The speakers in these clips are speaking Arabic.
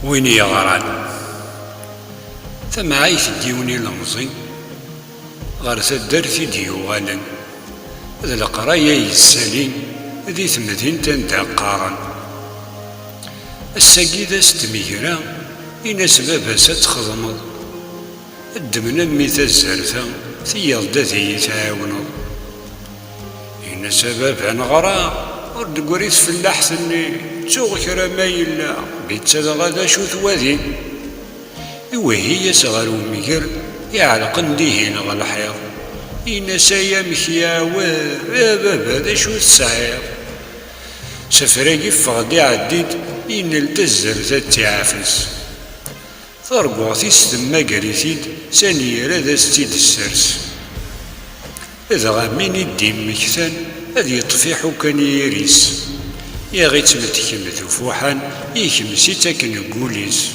وين يغران ثمعيث ديوني لمزي غير تدرتي ديوالا ذا القراية يسالين ذي ثمثين تندقارا الساقي ستميرا إن سبب ستخدمض الدمنا ميتا الزرثا ثيالدا ذي تعاونض إن سبب نغرا ورد قريت في اللحثني تسوغ كرا ما يلا بيتا غادا شو ثواذين وهي صغار وميكر يعلقن ديهن غالحياض إن سايا مكياوار يا بابا ذا شو السعير سفراقي فغدي عديد إن التزر ذا التعافس ثرقوغتي ستما قريثيد سانيرا ذا ستيد السرس إذا غامين الدين مكثان هذ يطفي حكان يريس يا غي تمتكم ذفوحان يكمسي تاكن قوليس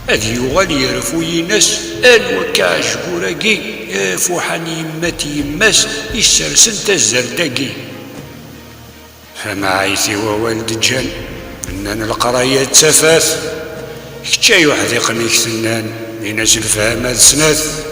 هذ يغال يرفو يناس الوكا شكوراكي فوحان يمات يماس يسرسن تزرداكي فما عايثي ووالد جان إننا القراية تسافات كتشاي واحد يقنيك سنان لناس الفهمات سناث